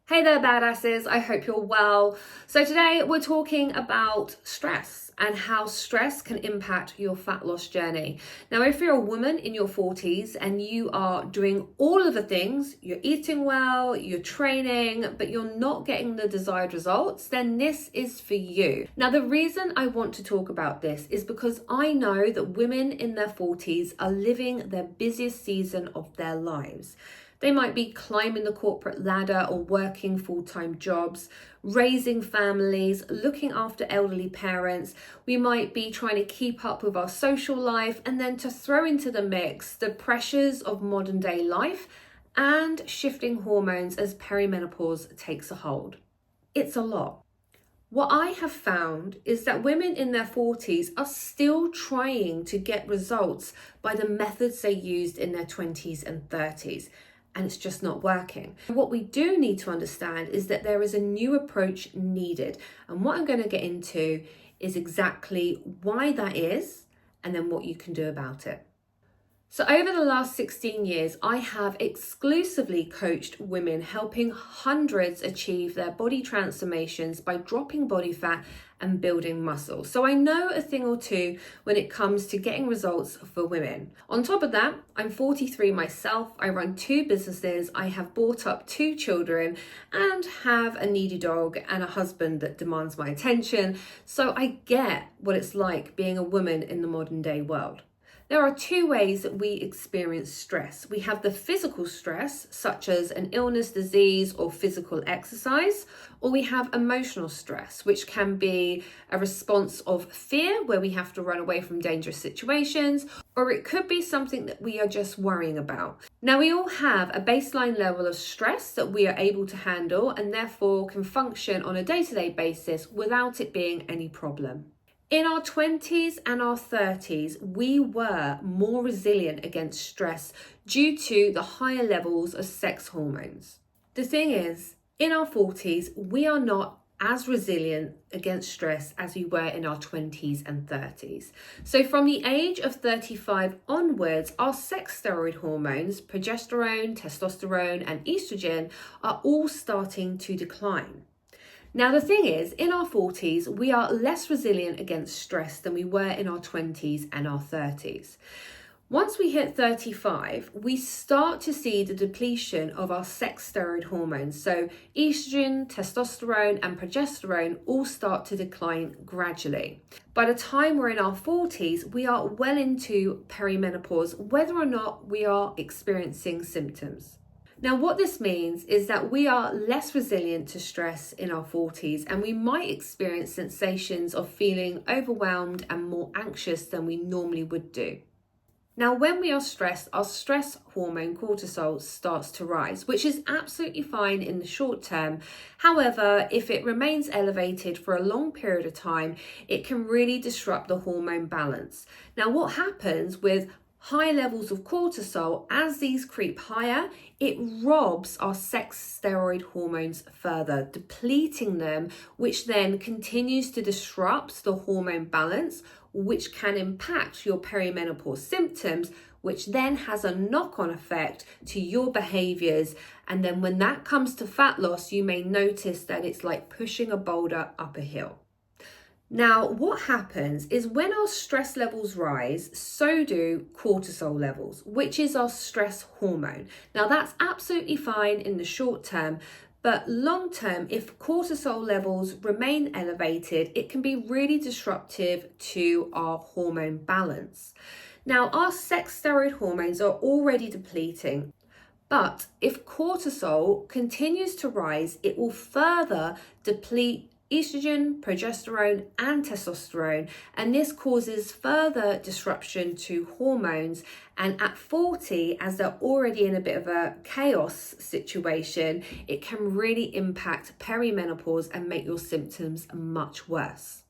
Hey there, badasses. I hope you're well. So today we're talking about stress and how stress can impact your fat loss journey. Now, if you're a woman in your 40s and you are doing all of the things, you're eating well, you're training, but you're not getting the desired results, then this is for you. Now, the reason I want to talk about this is because I know that women in their 40s are living their busiest season of their lives. They might be climbing the corporate ladder or working full-time jobs, raising families, looking after elderly parents. We might be trying to keep up with our social life, and then to throw into the mix the pressures of modern day life and shifting hormones as perimenopause takes a hold. It's a lot. What I have found is that women in their 40s are still trying to get results by the methods they used in their 20s and 30s. And it's just not working. What we do need to understand is that there is a new approach needed. And what I'm going to get into is exactly why that is and then what you can do about it. So over the last 16 years, I have exclusively coached women, helping hundreds achieve their body transformations by dropping body fat and building muscle. So I know a thing or two when it comes to getting results for women. On top of that, I'm 43 myself. I run 2 businesses. I have brought up 2 children and have a needy dog and a husband that demands my attention. So I get what it's like being a woman in the modern day world. There are 2 ways that we experience stress. We have the physical stress, such as an illness, disease, or physical exercise, or we have emotional stress, which can be a response of fear, where we have to run away from dangerous situations, or it could be something that we are just worrying about. Now, we all have a baseline level of stress that we are able to handle and therefore can function on a day-to-day basis without it being any problem. In our 20s and our 30s, we were more resilient against stress due to the higher levels of sex hormones. The thing is, in our 40s, we are not as resilient against stress as we were in our 20s and 30s. So from the age of 35 onwards, our sex steroid hormones, progesterone, testosterone, and estrogen, are all starting to decline. Now, the thing is, in our 40s, we are less resilient against stress than we were in our 20s and our 30s. Once we hit 35, we start to see the depletion of our sex steroid hormones. So estrogen, testosterone, and progesterone all start to decline gradually. By the time we're in our 40s, we are well into perimenopause, whether or not we are experiencing symptoms. Now, what this means is that we are less resilient to stress in our 40s, and we might experience sensations of feeling overwhelmed and more anxious than we normally would do. Now, when we are stressed, our stress hormone cortisol starts to rise, which is absolutely fine in the short term. However, if it remains elevated for a long period of time, it can really disrupt the hormone balance. Now, what happens with high levels of cortisol, as these creep higher, it robs our sex steroid hormones further, depleting them, which then continues to disrupt the hormone balance, which can impact your perimenopause symptoms, which then has a knock-on effect to your behaviors. And then when that comes to fat loss, you may notice that it's like pushing a boulder up a hill. Now, what happens is when our stress levels rise, so do cortisol levels, which is our stress hormone. Now, that's absolutely fine in the short term, but long term, if cortisol levels remain elevated, it can be really disruptive to our hormone balance. Now, our sex steroid hormones are already depleting, but if cortisol continues to rise, it will further deplete estrogen, progesterone, and testosterone, and this causes further disruption to hormones. And at 40, as they're already in a bit of a chaos situation, it can really impact perimenopause and make your symptoms much worse.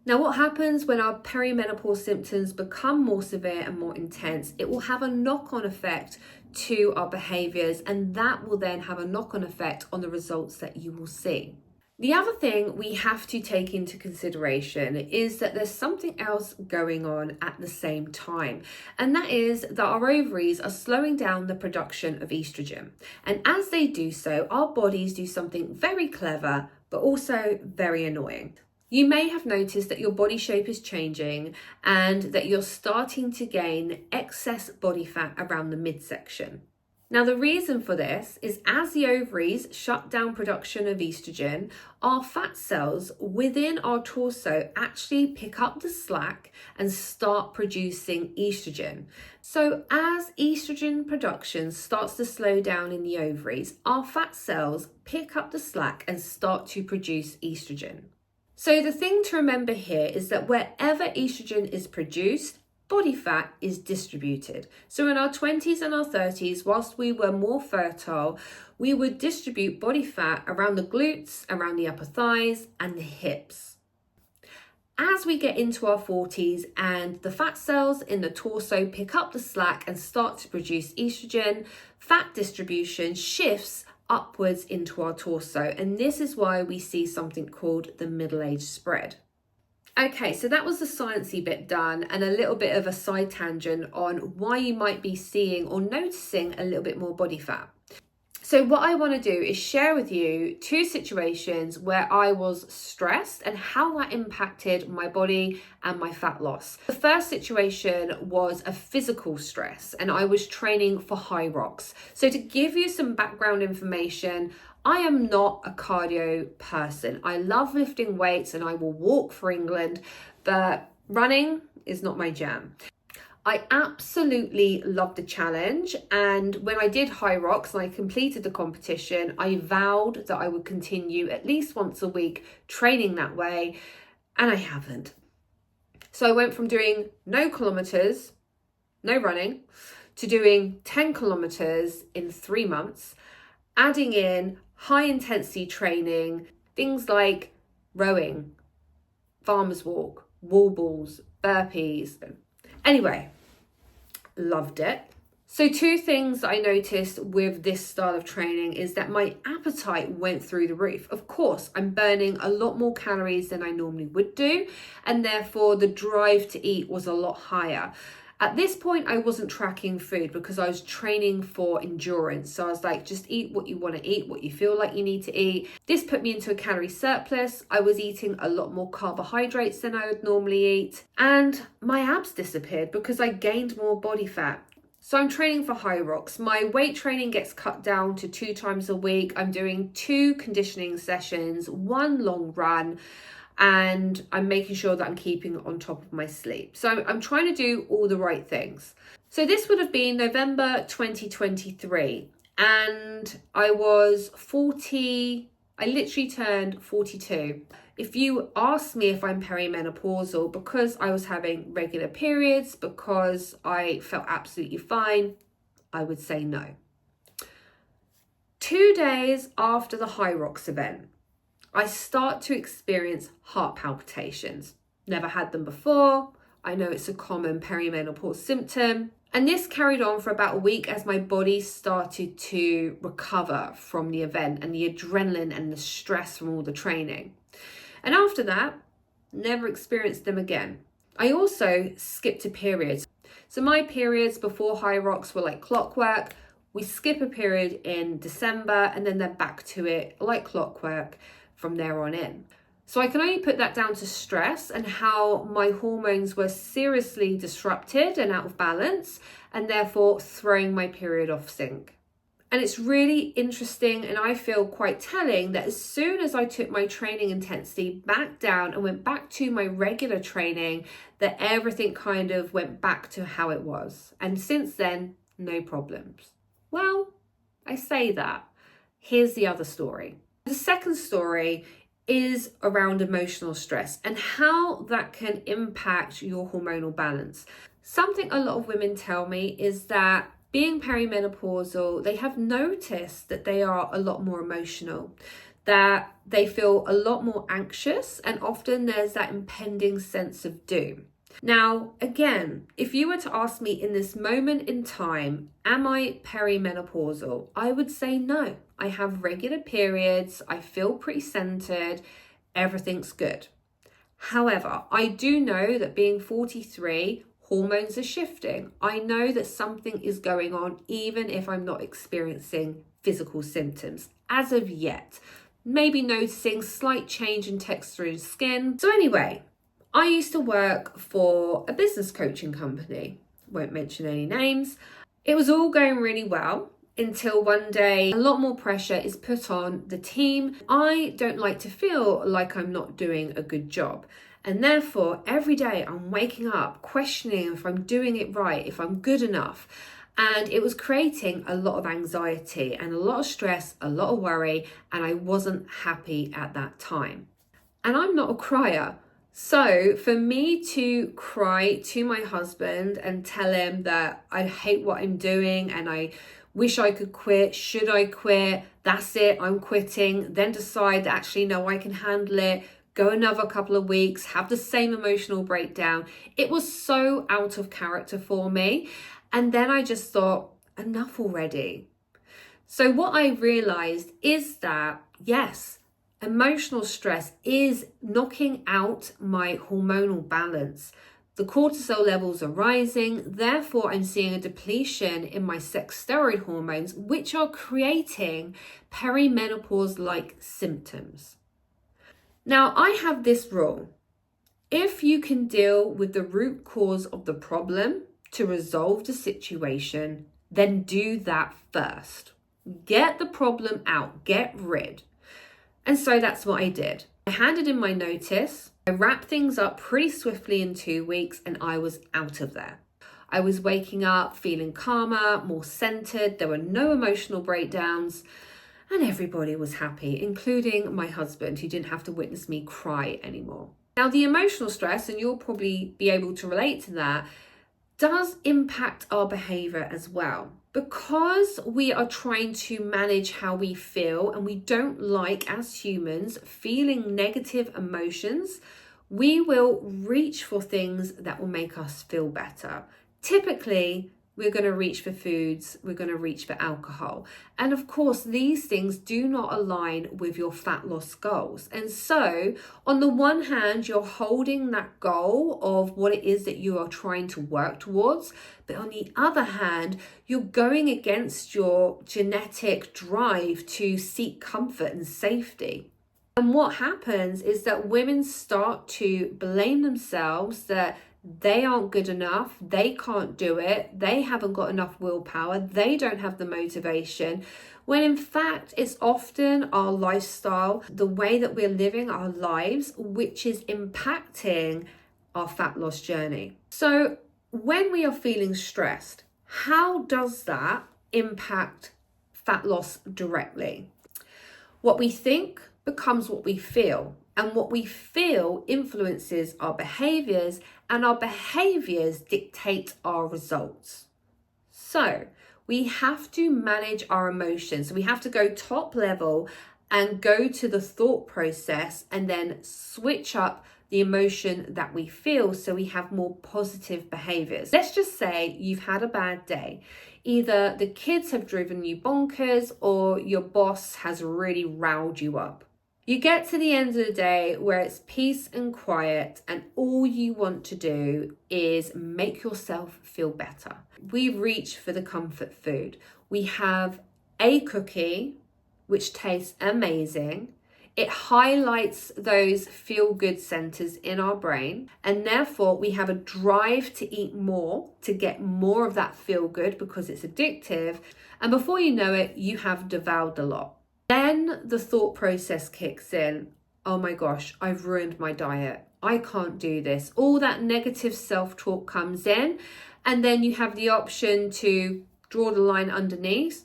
Now, what happens when our perimenopause symptoms become more severe and more intense? It will have a knock-on effect to our behaviors, and that will then have a knock-on effect on the results that you will see. The other thing we have to take into consideration is that there's something else going on at the same time, and that is that our ovaries are slowing down the production of estrogen. And as they do so, our bodies do something very clever, but also very annoying. You may have noticed that your body shape is changing and that you're starting to gain excess body fat around the midsection. Now, the reason for this is as the ovaries shut down production of estrogen, our fat cells within our torso actually pick up the slack and start producing estrogen. So as estrogen production starts to slow down in the ovaries, our fat cells pick up the slack and start to produce estrogen. So the thing to remember here is that wherever estrogen is produced, body fat is distributed. So in our 20s and our 30s, whilst we were more fertile, we would distribute body fat around the glutes, around the upper thighs, and the hips. As we get into our 40s and the fat cells in the torso pick up the slack and start to produce estrogen, fat distribution shifts upwards into our torso. And this is why we see something called the middle-age spread. Okay, so that was the sciencey bit done and a little bit of a side tangent on why you might be seeing or noticing a little bit more body fat. So what I want to do is share with you two situations where I was stressed and how that impacted my body and my fat loss. The first situation was a physical stress and I was training for high rocks. So to give you some background information, I am not a cardio person. I love lifting weights and I will walk for England, but running is not my jam. I absolutely loved the challenge, and when I did high rocks and I completed the competition, I vowed that I would continue at least once a week training that way, and I haven't. So I went from doing no kilometers, no running, to doing 10 kilometers in 3 months, adding in high intensity training, things like rowing, farmer's walk, wall balls, burpees. Anyway, loved it. So two things I noticed with this style of training is that my appetite went through the roof. Of course, I'm burning a lot more calories than I normally would do, and therefore the drive to eat was a lot higher. At this point, I wasn't tracking food because I was training for endurance. So I was like, just eat what you want to eat, what you feel like you need to eat. This put me into a calorie surplus. I was eating a lot more carbohydrates than I would normally eat. And my abs disappeared because I gained more body fat. So I'm training for high rocks. My weight training gets cut down to 2 times a week. I'm doing 2 conditioning sessions, 1 long run, and I'm making sure that I'm keeping on top of my sleep. So I'm trying to do all the right things. So this would have been November 2023, and I was 40, I literally turned 42. If you ask me if I'm perimenopausal, because I was having regular periods, because I felt absolutely fine, I would say no. 2 days after the High Rocks event, I start to experience heart palpitations. Never had them before. I know it's a common perimenopause symptom. And this carried on for about a week as my body started to recover from the event and the adrenaline and the stress from all the training. And after that, never experienced them again. I also skipped a period. So my periods before High Rocks were like clockwork. We skip a period in December and then they're back to it like clockwork from there on in. So I can only put that down to stress and how my hormones were seriously disrupted and out of balance, and therefore throwing my period off sync. And it's really interesting, and I feel quite telling, that as soon as I took my training intensity back down and went back to my regular training, that everything kind of went back to how it was. And since then, no problems. Well, I say that. Here's the other story. The second story is around emotional stress and how that can impact your hormonal balance. Something a lot of women tell me is that being perimenopausal, they have noticed that they are a lot more emotional, that they feel a lot more anxious, and often there's that impending sense of doom. Now, again, if you were to ask me in this moment in time, am I perimenopausal? I would say no. I have regular periods, I feel pretty centered, everything's good. However, I do know that being 43, hormones are shifting. I know that something is going on, even if I'm not experiencing physical symptoms as of yet. Maybe noticing slight change in texture in skin. So anyway, I used to work for a business coaching company. Won't mention any names. It was all going really well until one day a lot more pressure is put on the team. I don't like to feel like I'm not doing a good job. And therefore, every day I'm waking up questioning if I'm doing it right, if I'm good enough. And it was creating a lot of anxiety and a lot of stress, a lot of worry, and I wasn't happy at that time. And I'm not a crier. So for me to cry to my husband and tell him that I hate what I'm doing and I wish I could quit, should I quit, that's it, I'm quitting, then decide that actually no, I can handle it, go another couple of weeks, have the same emotional breakdown. It was so out of character for me. And then I just thought, enough already. So what I realized is that, yes, emotional stress is knocking out my hormonal balance. The cortisol levels are rising, therefore I'm seeing a depletion in my sex steroid hormones, which are creating perimenopause-like symptoms. Now, I have this rule. If you can deal with the root cause of the problem to resolve the situation, then do that first. Get the problem out, get rid. And so that's what I did. I handed in my notice. I wrapped things up pretty swiftly in 2 weeks and I was out of there. I was waking up feeling calmer, more centered. There were no emotional breakdowns and everybody was happy, including my husband, who didn't have to witness me cry anymore. Now, the emotional stress, and you'll probably be able to relate to that, does impact our behavior as well. Because we are trying to manage how we feel and we don't like, as humans, feeling negative emotions, we will reach for things that will make us feel better. Typically, we're going to reach for foods, we're going to reach for alcohol. And of course, these things do not align with your fat loss goals. And so, on the one hand, you're holding that goal of what it is that you are trying to work towards. But on the other hand, you're going against your genetic drive to seek comfort and safety. And what happens is that women start to blame themselves that they aren't good enough, they can't do it, they haven't got enough willpower, they don't have the motivation, when in fact it's often our lifestyle, the way that we're living our lives, which is impacting our fat loss journey. So when we are feeling stressed, how does that impact fat loss directly? What we think becomes what we feel. And what we feel influences our behaviors, and our behaviors dictate our results. So we have to manage our emotions. We have to go top level and go to the thought process and then switch up the emotion that we feel so we have more positive behaviors. Let's just say you've had a bad day. Either the kids have driven you bonkers or your boss has really riled you up. You get to the end of the day where it's peace and quiet and all you want to do is make yourself feel better. We reach for the comfort food. We have a cookie, which tastes amazing. It highlights those feel-good centers in our brain, and therefore we have a drive to eat more, to get more of that feel-good because it's addictive. And before you know it, you have devoured the lot. Then the thought process kicks in. Oh my gosh, I've ruined my diet. I can't do this. All that negative self-talk comes in, and then you have the option to draw the line underneath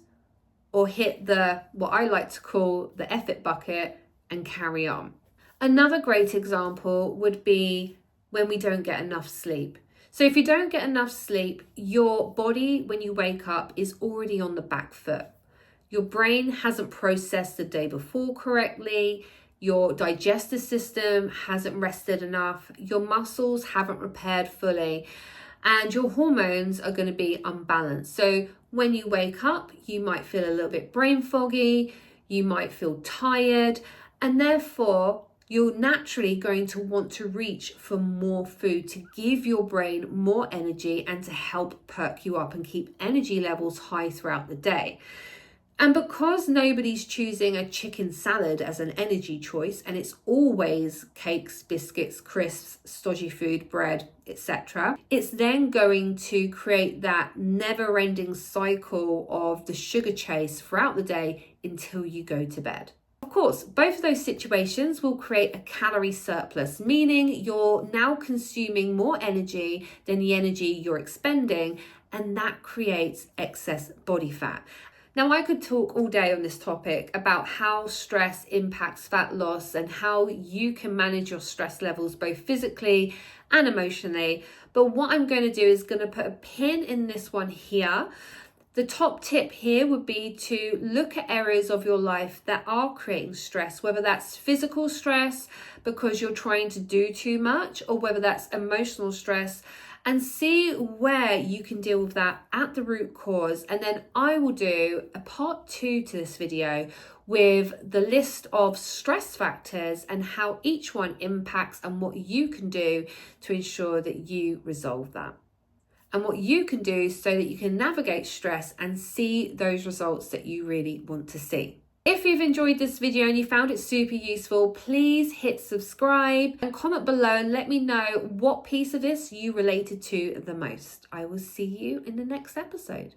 or hit the, what I like to call the F it bucket, and carry on. Another great example would be when we don't get enough sleep. So if you don't get enough sleep, your body, when you wake up, is already on the back foot. Your brain hasn't processed the day before correctly. Your digestive system hasn't rested enough. Your muscles haven't repaired fully. And your hormones are going to be unbalanced. So when you wake up, you might feel a little bit brain foggy, you might feel tired, and therefore you're naturally going to want to reach for more food to give your brain more energy and to help perk you up and keep energy levels high throughout the day. And because nobody's choosing a chicken salad as an energy choice, and it's always cakes, biscuits, crisps, stodgy food, bread, etc., it's then going to create that never-ending cycle of the sugar chase throughout the day until you go to bed. Of course, both of those situations will create a calorie surplus, meaning you're now consuming more energy than the energy you're expending, and that creates excess body fat. Now, I could talk all day on this topic about how stress impacts fat loss and how you can manage your stress levels both physically and emotionally. But what I'm going to do is going to put a pin in this one here. The top tip here would be to look at areas of your life that are creating stress, whether that's physical stress because you're trying to do too much, or whether that's emotional stress, and see where you can deal with that at the root cause. And then I will do a part 2 to this video with the list of stress factors and how each one impacts and what you can do to ensure that you resolve that. And what you can do so that you can navigate stress and see those results that you really want to see. If you've enjoyed this video and you found it super useful, please hit subscribe and comment below and let me know what piece of this you related to the most. I will see you in the next episode.